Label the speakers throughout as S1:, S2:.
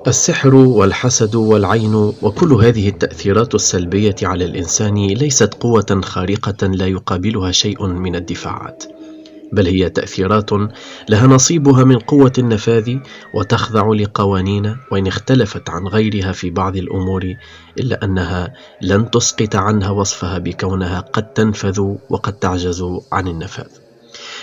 S1: السحر والحسد والعين وكل هذه التأثيرات السلبية على الإنسان ليست قوة خارقة لا يقابلها شيء من الدفاعات، بل هي تأثيرات لها نصيبها من قوة النفاذ وتخضع لقوانين، وإن اختلفت عن غيرها في بعض الأمور إلا أنها لن تسقط عنها وصفها بكونها قد تنفذ وقد تعجز عن النفاذ.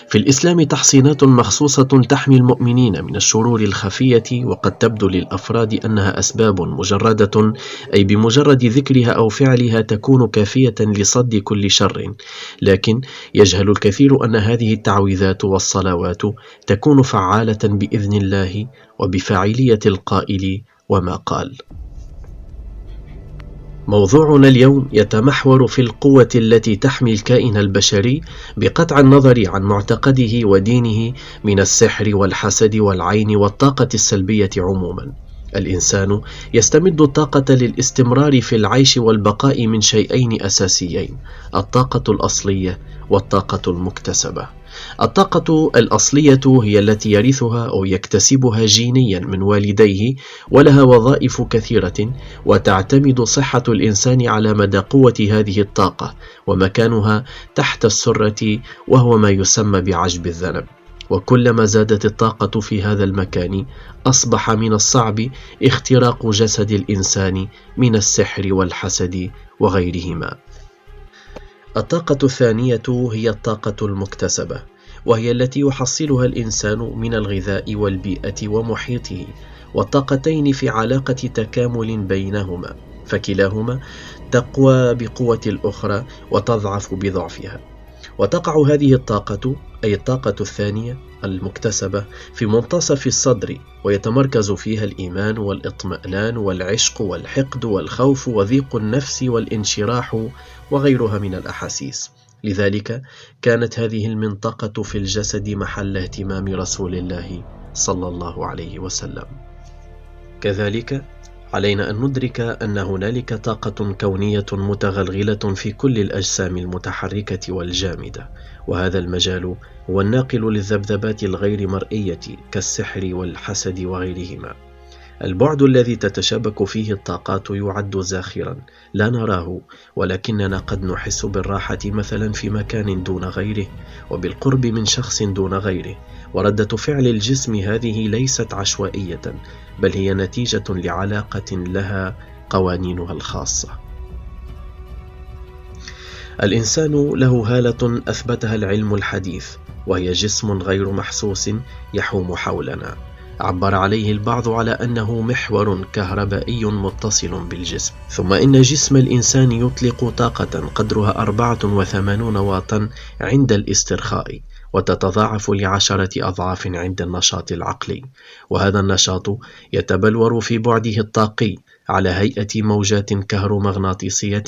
S1: في الإسلام تحصينات مخصوصة تحمي المؤمنين من الشرور الخفية، وقد تبدو للأفراد أنها أسباب مجردة، أي بمجرد ذكرها أو فعلها تكون كافية لصد كل شر، لكن يجهل الكثير أن هذه التعويذات والصلوات تكون فعالة بإذن الله وبفاعلية القائل وما قال. موضوعنا اليوم يتمحور في القوة التي تحمي الكائن البشري بقطع النظر عن معتقده ودينه من السحر والحسد والعين والطاقة السلبية عموما. الإنسان يستمد الطاقة للاستمرار في العيش والبقاء من شيئين أساسيين: الطاقة الأصلية والطاقة المكتسبة. الطاقة الأصلية هي التي يرثها أو يكتسبها جينيا من والديه، ولها وظائف كثيرة، وتعتمد صحة الإنسان على مدى قوة هذه الطاقة ومكانها تحت السرة، وهو ما يسمى بعجب الذنب. وكلما زادت الطاقة في هذا المكان أصبح من الصعب اختراق جسد الإنسان من السحر والحسد وغيرهما. الطاقة الثانية هي الطاقة المكتسبة، وهي التي يحصلها الإنسان من الغذاء والبيئة ومحيطه، والطاقتين في علاقة تكامل بينهما، فكلاهما تقوى بقوة الأخرى وتضعف بضعفها. وتقع هذه الطاقة، أي الطاقة الثانية المكتسبة، في منتصف الصدر، ويتمركز فيها الإيمان والاطمئنان والعشق والحقد والخوف وضيق النفس والانشراح وغيرها من الأحاسيس. لذلك كانت هذه المنطقة في الجسد محل اهتمام رسول الله صلى الله عليه وسلم. كذلك علينا أن ندرك أن هنالك طاقة كونية متغلغلة في كل الأجسام المتحركة والجامدة، وهذا المجال هو الناقل للذبذبات الغير مرئية كالسحر والحسد وغيرهما. البعد الذي تتشابك فيه الطاقات يعد زاخرا لا نراه، ولكننا قد نحس بالراحة مثلا في مكان دون غيره، وبالقرب من شخص دون غيره. وردة فعل الجسم هذه ليست عشوائية، بل هي نتيجة لعلاقة لها قوانينها الخاصة. الإنسان له هالة أثبتها العلم الحديث، وهي جسم غير محسوس يحوم حولنا. عبر عليه البعض على أنه محور كهربائي متصل بالجسم. ثم إن جسم الإنسان يطلق طاقة قدرها 84 واطا عند الاسترخاء، وتتضاعف ل10 أضعاف عند النشاط العقلي، وهذا النشاط يتبلور في بعده الطاقي على هيئة موجات كهرومغناطيسية.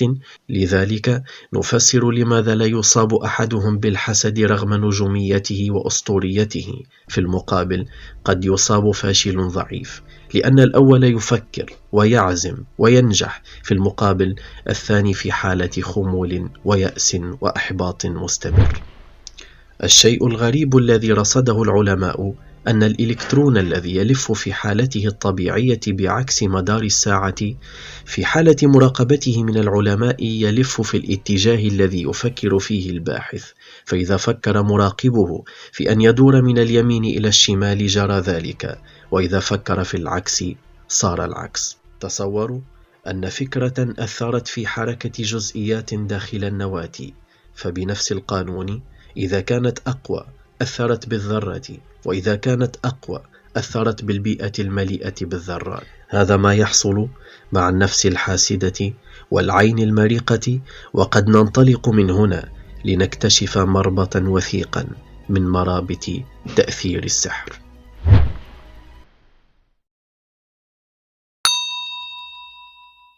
S1: لذلك نفسر لماذا لا يصاب أحدهم بالحسد رغم نجوميته وأسطوريته. في المقابل قد يصاب فاشل ضعيف، لأن الأول يفكر ويعزم وينجح، في المقابل الثاني في حالة خمول ويأس وإحباط مستمر. الشيء الغريب الذي رصده العلماء أن الإلكترون الذي يلف في حالته الطبيعية بعكس مدار الساعة، في حالة مراقبته من العلماء يلف في الاتجاه الذي يفكر فيه الباحث، فإذا فكر مراقبه في أن يدور من اليمين إلى الشمال جرى ذلك، وإذا فكر في العكس صار العكس. تصوروا أن فكرة أثرت في حركة جزئيات داخل النواة، فبنفس القانون إذا كانت أقوى أثرت بالذرة، وإذا كانت أقوى أثرت بالبيئة المليئة بالذرات. هذا ما يحصل مع النفس الحاسدة والعين المريقة، وقد ننطلق من هنا لنكتشف مربطا وثيقا من مرابط تأثير السحر.